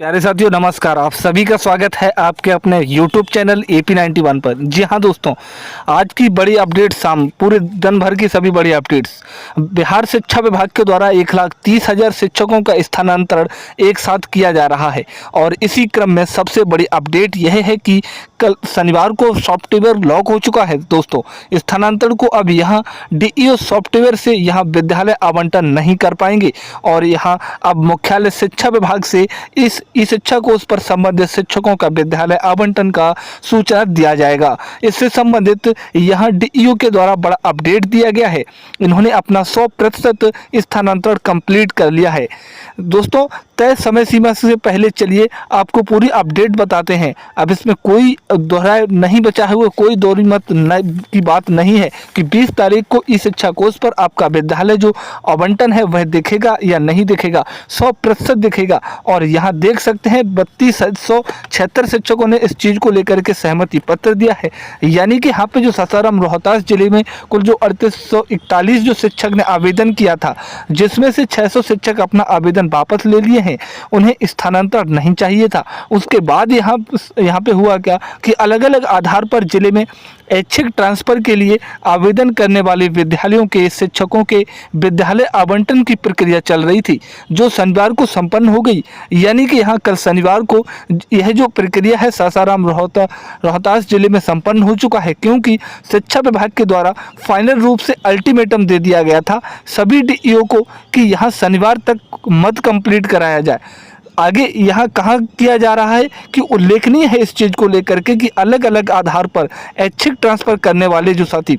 प्यारे साथियों नमस्कार। आप सभी का स्वागत है आपके अपने YouTube चैनल AP91 पर। जी हाँ दोस्तों, आज की बड़ी अपडेट पूरे दिन भर की सभी बड़ी अपडेट्स। बिहार शिक्षा विभाग के द्वारा 1,30,000 शिक्षकों का स्थानांतरण एक साथ किया जा रहा है और इसी क्रम में सबसे बड़ी अपडेट यह है कि कल शनिवार को सॉफ्टवेयर लॉक हो चुका है दोस्तों। स्थानांतरण को अब यहाँ DEO सॉफ्टवेयर से यहाँ विद्यालय आवंटन नहीं कर पाएंगे और यहाँ अब मुख्यालय शिक्षा विभाग से इस शिक्षा कोष पर संबंधित शिक्षकों का विद्यालय आवंटन का सूचना दिया जाएगा। इससे संबंधित यहाँ DEO के द्वारा बड़ा अपडेट दिया गया है। इन्होंने अपना 100% स्थानांतरण कंप्लीट कर लिया है दोस्तों। तय समय सीमा से पहले चलिए आपको पूरी अपडेट बताते हैं। अब इसमें कोई दोहराए नहीं बचा हुआ, कोई दोहरी मत की बात नहीं है कि 20 तारीख को इस शिक्षा कोष पर आपका विद्यालय जो आवंटन है वह दिखेगा या नहीं दिखेगा, 100% दिखेगा। और यहाँ देख सकते हैं 3276 शिक्षकों ने इस चीज़ को लेकर के सहमति पत्र दिया है। यानी कि यहाँ पे जो सासाराम रोहतास जिले में कुल जो 3841 जो शिक्षक ने आवेदन किया था, जिसमें से 600 शिक्षक अपना आवेदन वापस ले लिए हैं, उन्हें स्थानांतरण नहीं चाहिए था। उसके बाद यहाँ पे हुआ क्या कि अलग अलग आधार पर जिले में ऐच्छिक ट्रांसफर के लिए आवेदन करने वाले विद्यालयों के शिक्षकों के विद्यालय आवंटन की प्रक्रिया चल रही थी, जो शनिवार को संपन्न हो गई। यानी कि यहाँ कल शनिवार को यह जो प्रक्रिया है सासाराम रोहतास जिले में संपन्न हो चुका है, क्योंकि शिक्षा विभाग के द्वारा फाइनल रूप से अल्टीमेटम दे दिया गया था सभी DEO को कि यहाँ शनिवार तक मत कंप्लीट कराया जाए। आगे यहाँ कहाँ किया जा रहा है कि उल्लेखनीय है इस चीज़ को लेकर के कि अलग अलग आधार पर ऐच्छिक ट्रांसफ़र करने वाले जो साथी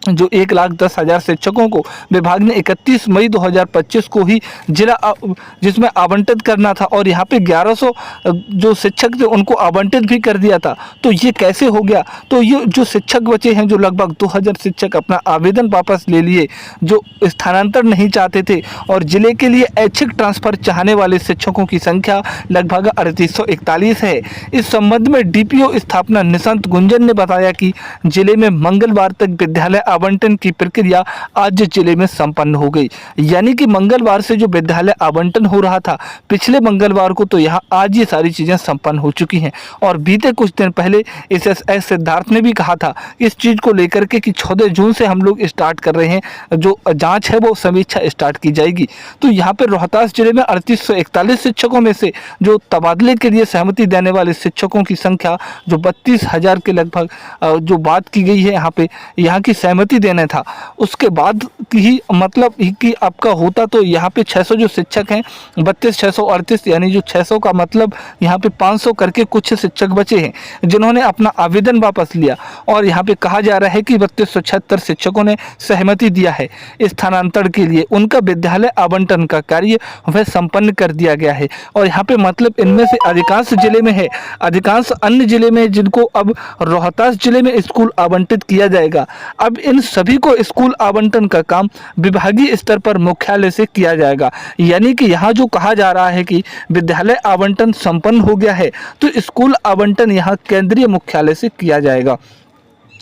जो 1,10,000 शिक्षकों को विभाग ने 31 मई 2025 को ही जिसमें आवंटित करना था और यहाँ पे 1100 जो शिक्षक थे उनको आवंटित भी कर दिया था। तो ये कैसे हो गया? तो ये जो शिक्षक बचे हैं, जो लगभग 2000 शिक्षक अपना आवेदन वापस ले लिए, जो स्थानांतरण नहीं चाहते थे और जिले के लिए ऐच्छिक ट्रांसफर चाहने वाले शिक्षकों की संख्या लगभग 3841 है। इस संबंध में DPO स्थापना निशंत गुंजन ने बताया कि जिले में मंगलवार तक विद्यालय आवंटन की प्रक्रिया आज जिले में संपन्न हो गई। यानी कि मंगलवार से जो विद्यालय आवंटन हो रहा था पिछले मंगलवार को, तो यहाँ आज ये सारी चीज़ें संपन्न हो चुकी हैं। और बीते कुछ दिन पहले SSS सिद्धार्थ ने भी कहा था इस चीज़ को लेकर के कि 14 जून से हम लोग स्टार्ट कर रहे हैं, जो जांच है वो समीक्षा स्टार्ट की जाएगी। तो यहाँ पर रोहतास जिले में 3841 शिक्षकों में से जो तबादले के लिए सहमति देने वाले शिक्षकों की संख्या जो 32,000 के लगभग जो बात की गई है यहाँ की सहमति देना था, उसके बाद ही मतलब कि आपका होता तो यहाँ पे 600 जो शिक्षक हैं 32,638, यानी जो 600 का मतलब यहाँ पे 500 करके कुछ शिक्षक बचे हैं जिन्होंने अपना आवेदन वापस लिया। और यहाँ पे कहा जा रहा है कि 3276 शिक्षकों ने सहमति दिया है स्थानांतरण के लिए, उनका विद्यालय आवंटन का कार्य वह संपन्न कर दिया गया है। और यहाँ पे मतलब इनमें से अधिकांश जिले में है, अधिकांश अन्य जिले में जिनको अब रोहतास जिले में स्कूल आवंटित किया जाएगा। अब इन सभी को स्कूल आवंटन का काम विभागीय स्तर पर मुख्यालय से किया जाएगा। यानी कि यहाँ जो कहा जा रहा है कि विद्यालय आवंटन संपन्न हो गया है, तो स्कूल आवंटन यहाँ केंद्रीय मुख्यालय से किया जाएगा।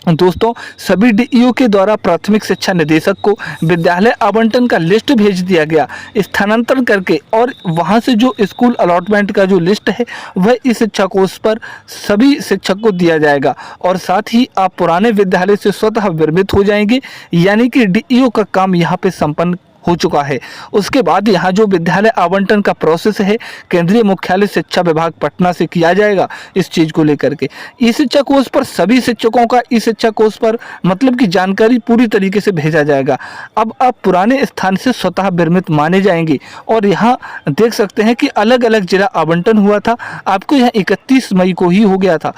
दोस्तों, सभी DEO के द्वारा प्राथमिक शिक्षा निदेशक को विद्यालय आवंटन का लिस्ट भेज दिया गया स्थानांतरण करके, और वहां से जो स्कूल अलॉटमेंट का जो लिस्ट है वह इस शिक्षा कोष पर सभी शिक्षक को दिया जाएगा। और साथ ही आप पुराने विद्यालय से स्वतः विरमित हो जाएंगे। यानी कि DEO का काम यहाँ पे संपन्न हो चुका है। उसके बाद यहाँ जो विद्यालय आवंटन का प्रोसेस है केंद्रीय मुख्यालय शिक्षा विभाग पटना से किया जाएगा। इस चीज़ को लेकर के ई शिक्षा कोष पर सभी शिक्षकों का ई शिक्षा कोष पर मतलब की जानकारी पूरी तरीके से भेजा जाएगा। अब आप पुराने स्थान से स्वतः विरमित माने जाएंगे। और यहाँ देख सकते हैं कि अलग अलग जिला आवंटन हुआ था, आपको यहाँ 31 मई को ही हो गया था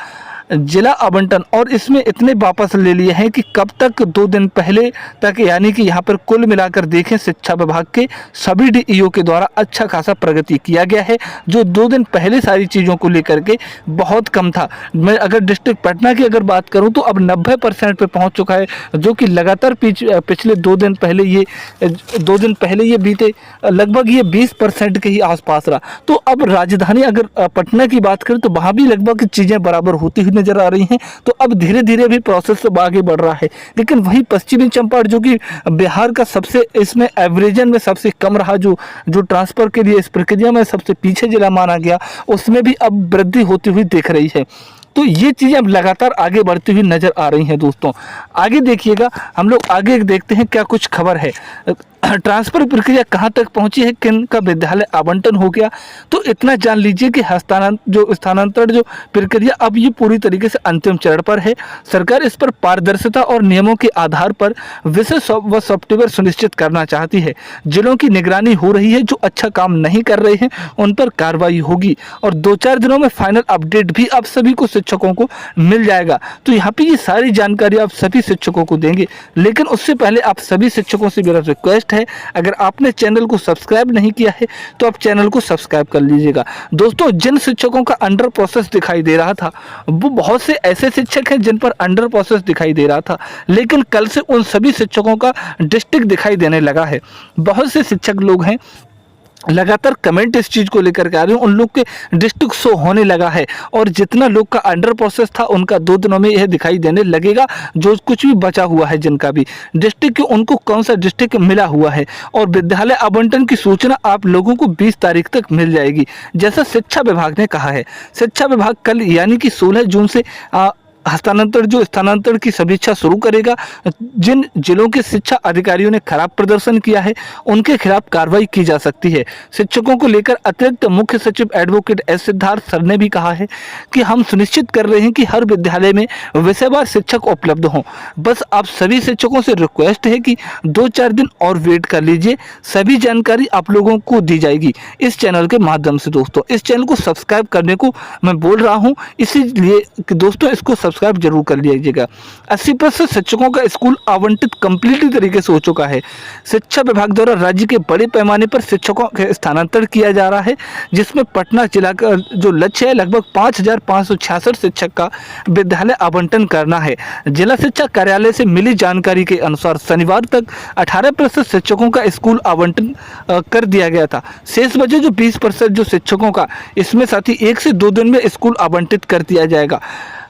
जिला आवंटन, और इसमें इतने वापस ले लिए हैं कि कब तक 2 दिन पहले तक, यानी कि यहाँ पर कुल मिलाकर देखें शिक्षा विभाग के सभी DEO के द्वारा अच्छा खासा प्रगति किया गया है। जो 2 दिन पहले सारी चीज़ों को लेकर के बहुत कम था। मैं अगर डिस्ट्रिक्ट पटना की अगर बात करूँ तो अब 90% पे पहुँच चुका है, जो कि लगातार पिछले 2 दिन पहले ये बीते लगभग ये 20% के ही आसपास रहा। तो अब राजधानी अगर पटना की बात करें तो वहाँ भी लगभग चीज़ें बराबर होती हुई नजर आ रही हैं, तो अब धीरे धीरे भी प्रोसेस सब आगे बढ़ रहा है। लेकिन वही पश्चिमी चंपारण जो कि बिहार का सबसे इसमें एवरेजन में सबसे कम रहा, जो ट्रांसफर के लिए इस प्रक्रिया में सबसे पीछे जिला माना गया, उसमें भी अब वृद्धि होती हुई दिख रही है। तो ये चीज़ें अब लगातार आगे बढ़ती हुई नजर आ रही हैं दोस्तों। आगे देखिएगा, हम लोग आगे देखते हैं क्या कुछ खबर है। ट्रांसफर प्रक्रिया कहाँ तक पहुंची है, किन का विद्यालय आवंटन हो गया, तो इतना जान लीजिए कि स्थानांतरण जो प्रक्रिया अब ये पूरी तरीके से अंतिम चरण पर है। सरकार इस पर पारदर्शिता और नियमों के आधार पर विषय व सॉफ्टवेयर सुनिश्चित करना चाहती है। जिलों की निगरानी हो रही है, जो अच्छा काम नहीं कर रहे हैं उन पर कार्रवाई होगी और 2-4 दिनों में फाइनल अपडेट भी आप सभी को शिक्षकों को मिल जाएगा। तो यहाँ पे ये सारी जानकारी आप सभी शिक्षकों को देंगे, लेकिन उससे पहले आप सभी शिक्षकों से मेरा रिक्वेस्ट है, अगर आपने चैनल को सब्सक्राइब नहीं किया है तो आप चैनल को सब्सक्राइब कर लीजिएगा। दोस्तों, जिन शिक्षकों का अंडर प्रोसेस दिखाई दे रहा था, वो बहुत से ऐसे शिक्षक हैं जिन पर अंडर प्रोसेस दिखाई दे रहा था, लेकिन कल से उन सभी शिक्षकों का डिस्ट्रिक्ट दिखाई देने लगा है। बहुत से शिक्षक लोग हैं लगातार कमेंट इस चीज़ को लेकर के आ रहे हैं, उन लोग के डिस्ट्रिक्ट शो होने लगा है और जितना लोग का अंडर प्रोसेस था उनका 2 दिनों में यह दिखाई देने लगेगा। जो कुछ भी बचा हुआ है, जिनका भी डिस्ट्रिक्ट, उनको कौन सा डिस्ट्रिक्ट मिला हुआ है, और विद्यालय आवंटन की सूचना आप लोगों को 20 तारीख तक मिल जाएगी, जैसा शिक्षा विभाग ने कहा है। शिक्षा विभाग कल यानी कि 16 जून से स्थानांतरण की समीक्षा शुरू करेगा। जिन जिलों के शिक्षा अधिकारियों ने खराब प्रदर्शन किया है उनके खिलाफ कार्रवाई की जा सकती है। शिक्षकों को लेकर अतिरिक्त मुख्य सचिव एडवोकेट एस सिद्धार्थ सर ने भी कहा है कि हम सुनिश्चित कर रहे हैं कि हर विद्यालय में विषयवार शिक्षक उपलब्ध हों। बस आप सभी शिक्षकों से रिक्वेस्ट है कि 2-4 दिन और वेट कर लीजिए, सभी जानकारी आप लोगों को दी जाएगी इस चैनल के माध्यम से। दोस्तों, इस चैनल को सब्सक्राइब करने को मैं बोल रहा हूँ, इसीलिए कि दोस्तों इसको सब्सक्राइब जरूर कर लीजिएगा। 80% शिक्षकों का स्कूल आवंटित कंप्लीटली तरीके से हो चुका है। शिक्षा विभाग द्वारा राज्य के बड़े पैमाने पर शिक्षकों का स्थानांतरण किया जा रहा है, जिसमें पटना जिला का जो लक्ष्य है लगभग 5566 शिक्षक का विद्यालय आवंटन करना है। जिला शिक्षा कार्यालय से मिली जानकारी के अनुसार शनिवार तक 18% शिक्षकों का स्कूल आवंटन कर दिया गया था। शेष बचे जो 20% जो शिक्षकों का, इसमें साथ ही 1 से 2 दिन में स्कूल आवंटित कर दिया जाएगा।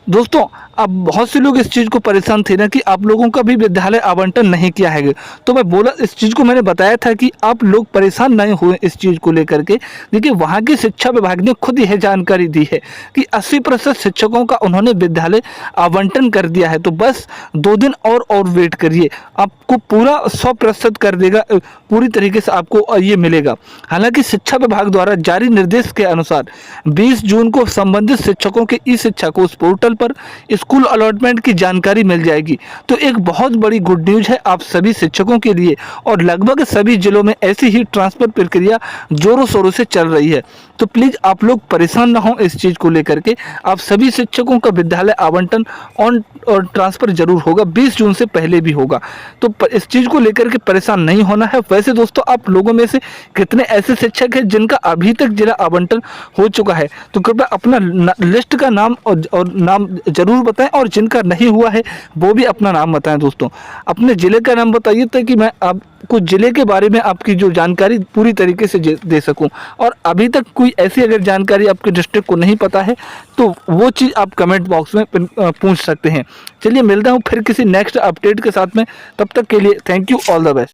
दोस्तों, अब बहुत से लोग इस चीज़ को परेशान थे ना कि आप लोगों का भी विद्यालय आवंटन नहीं किया है, तो मैं बोला, इस चीज़ को मैंने बताया था कि आप लोग परेशान नहीं हुए इस चीज़ को लेकर के। देखिए, वहाँ की शिक्षा विभाग ने खुद यह जानकारी दी है कि 80% शिक्षकों का उन्होंने विद्यालय आवंटन कर दिया है। तो बस 2 दिन और वेट करिए, आपको पूरा 100% कर देगा, पूरी तरीके से आपको ये मिलेगा। हालांकि शिक्षा विभाग द्वारा जारी निर्देश के अनुसार 20 जून को संबंधित शिक्षकों के ई शिक्षा कोष पोर्टल पर स्कूल अलॉटमेंट की जानकारी मिल जाएगी। तो एक बहुत बड़ी गुड न्यूज है आप सभी शिक्षकों के लिए, और लगभग सभी जिलों में ऐसी ही ट्रांसफर प्रक्रिया जोरों शोरों से चल रही है। तो प्लीज़ आप लोग परेशान ना हो इस चीज़ को लेकर के। आप सभी शिक्षकों का विद्यालय आवंटन और ट्रांसफर जरूर होगा, 20 जून से पहले भी होगा। तो इस चीज़ को लेकर के परेशान नहीं होना है। वैसे दोस्तों, आप लोगों में से कितने ऐसे शिक्षक हैं जिनका अभी तक जिला आवंटन हो चुका है, तो कृपया अपना लिस्ट का नाम और नाम जरूर बताएं, और जिनका नहीं हुआ है वो भी अपना नाम बताएं। दोस्तों, अपने ज़िले का नाम बताइए ताकि मैं आपको ज़िले के बारे में आपकी जो जानकारी पूरी तरीके से दे सकूं। और अभी तक कोई ऐसी अगर जानकारी आपके डिस्ट्रिक्ट को नहीं पता है तो वो चीज़ आप कमेंट बॉक्स में पूछ सकते हैं। चलिए, मिलता हूँ फिर किसी नेक्स्ट अपडेट के साथ में, तब तक के लिए thank you, all the best.